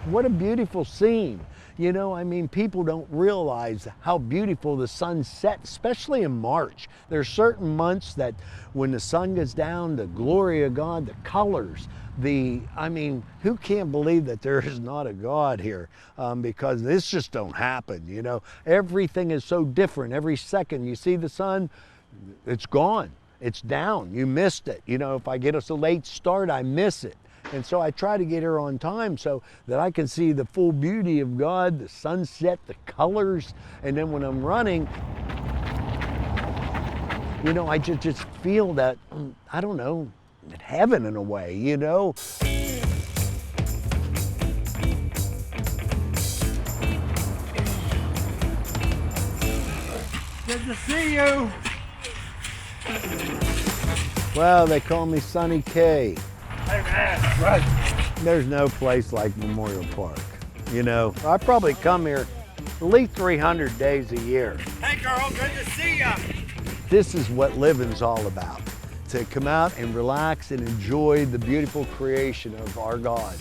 What a beautiful scene. You know, I mean, people don't realize how beautiful the sun sets, especially in March. There are certain months that when the sun goes down, the glory of God, the colors, I mean, who can't believe that there is not a God here? Because this just don't happen, you know. Everything is so different. Every second you see the sun, it's gone. It's down. You missed it. You know, if I get us a late start, I miss it. And so I try to get here on time so that I can see the full beauty of God, the sunset, the colors. And then when I'm running, you know, I just feel that, I don't know, heaven in a way, you know. Good to see you. Well, they call me Sonny K. Hey man, right. There's no place like Memorial Park. You know, I probably come here at least 300 days a year. Hey girl, good to see you. This is what living's all about. To come out and relax and enjoy the beautiful creation of our God.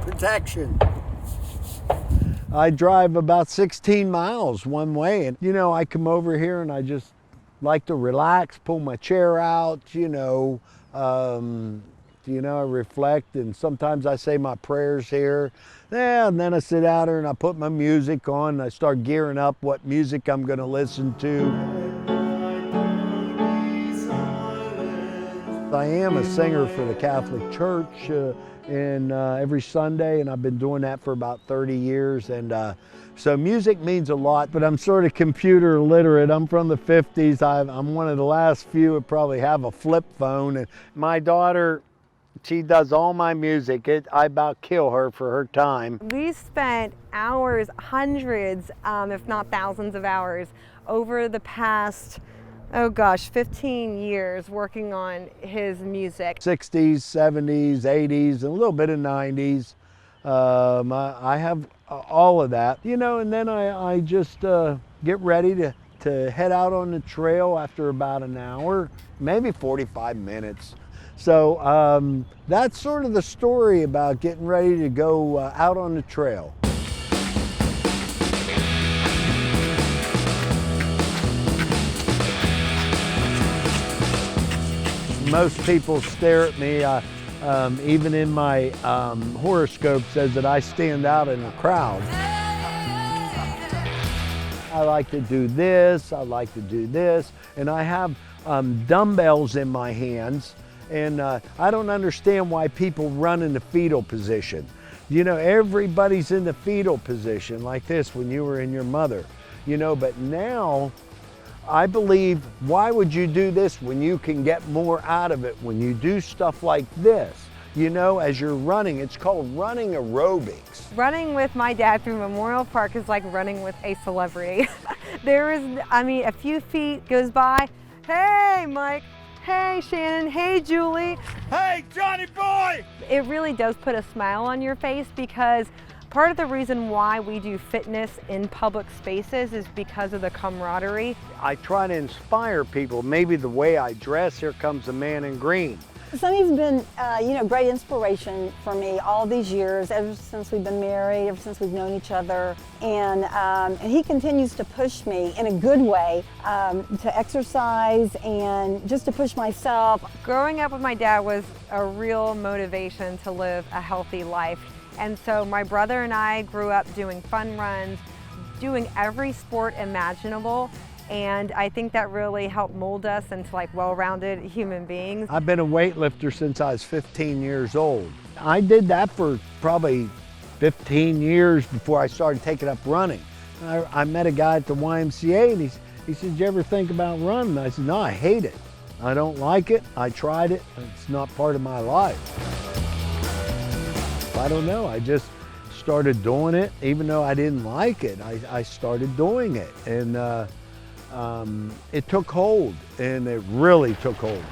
Protection. I drive about 16 miles one way, and you know, I come over here and I just like to relax, pull my chair out, you know, I reflect, and sometimes I say my prayers here. Yeah, and then I sit out here and I put my music on and I start gearing up what music I'm going to listen to. I am a singer for the Catholic Church every Sunday, and I've been doing that for about 30 years. And so music means a lot, but I'm sort of computer illiterate. I'm from the 50s. I'm one of the last few that probably have a flip phone. And my daughter, she does all my music. I about kill her for her time. We spent hours, hundreds, if not thousands of hours over the past, 15 years working on his music. 60s, 70s, 80s, and a little bit of 90s. I have all of that, you know, and then I just get ready to head out on the trail after about an hour, maybe 45 minutes. So that's sort of the story about getting ready to go out on the trail. Most people stare at me, even in my horoscope says that I stand out in a crowd. I like to do this, I like to do this, and I have dumbbells in my hands, and I don't understand why people run in the fetal position. You know, everybody's in the fetal position like this when you were in your mother, you know, but now, I believe, why would you do this when you can get more out of it when you do stuff like this? You know, as you're running, it's called running aerobics. Running with my dad through Memorial Park is like running with a celebrity. A few feet goes by. Hey, Mike. Hey, Shannon. Hey, Julie. Hey, Johnny boy! It really does put a smile on your face, because part of the reason why we do fitness in public spaces is because of the camaraderie. I try to inspire people. Maybe the way I dress, here comes the man in green. Sonny's been, great inspiration for me all these years, ever since we've been married, ever since we've known each other. And he continues to push me in a good way to exercise and just to push myself. Growing up with my dad was a real motivation to live a healthy life. And so my brother and I grew up doing fun runs, doing every sport imaginable. And I think that really helped mold us into like well-rounded human beings. I've been a weightlifter since I was 15 years old. I did that for probably 15 years before I started taking up running. I met a guy at the YMCA, and he said, "Did you ever think about running?" I said, "No, I hate it. I don't like it. I tried it. It's not part of my life." I don't know, I just started doing it. Even though I didn't like it, I started doing it. And it took hold, and it really took hold.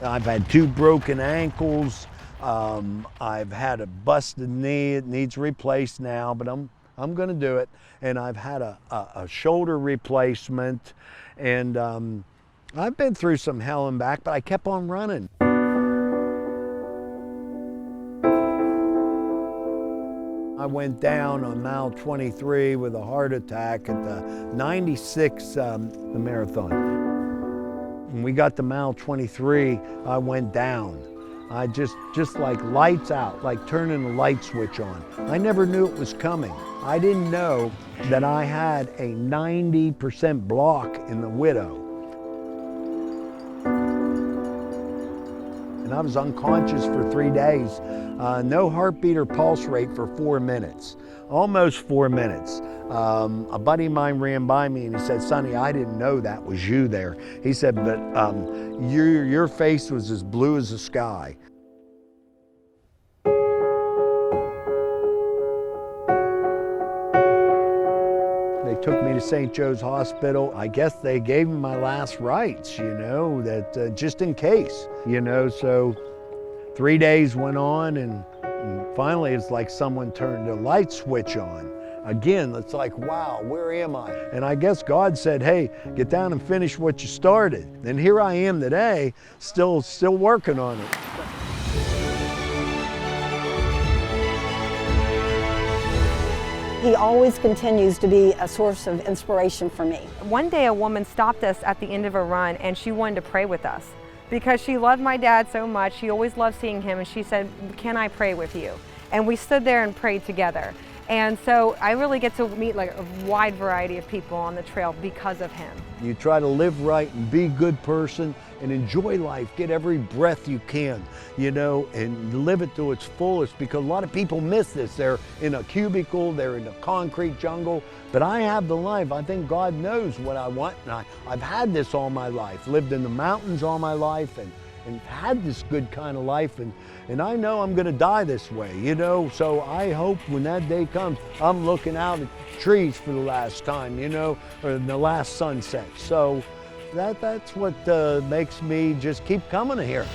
I've had 2 broken ankles. I've had a busted knee. It needs replaced now, but I'm I'm going to do it. And I've had a shoulder replacement, and I've been through some hell and back, but I kept on running. I went down on mile 23 with a heart attack at the 96 the marathon. When we got to mile 23, I went down. I just like lights out, like turning a light switch on. I never knew it was coming. I didn't know that I had a 90% block in the widow. And I was unconscious for 3 days. No heartbeat or pulse rate for 4 minutes, almost 4 minutes. A buddy of mine ran by me and he said, "Sonny, I didn't know that was you there." He said, "But your face was as blue as the sky." They took me to St. Joe's Hospital. I guess they gave me my last rites, you know, that just in case, you know. So 3 days went on, and finally it's like someone turned a light switch on. Again, it's like, wow, where am I? And I guess God said, "Hey, get down and finish what you started." And here I am today, still working on it. He always continues to be a source of inspiration for me. One day a woman stopped us at the end of a run and she wanted to pray with us because she loved my dad so much. She always loved seeing him, and she said, "Can I pray with you?" And we stood there and prayed together. And so I really get to meet like a wide variety of people on the trail because of him. You try to live right and be a good person and enjoy life, get every breath you can, you know, and live it to its fullest, because a lot of people miss this. They're in a cubicle, they're in a concrete jungle, but I have the life. I think God knows what I want, and I've had this all my life, lived in the mountains all my life, and had this good kind of life, and I know I'm gonna die this way, you know, so I hope when that day comes, I'm looking out at trees for the last time, you know, or the last sunset. So that's what makes me just keep coming here.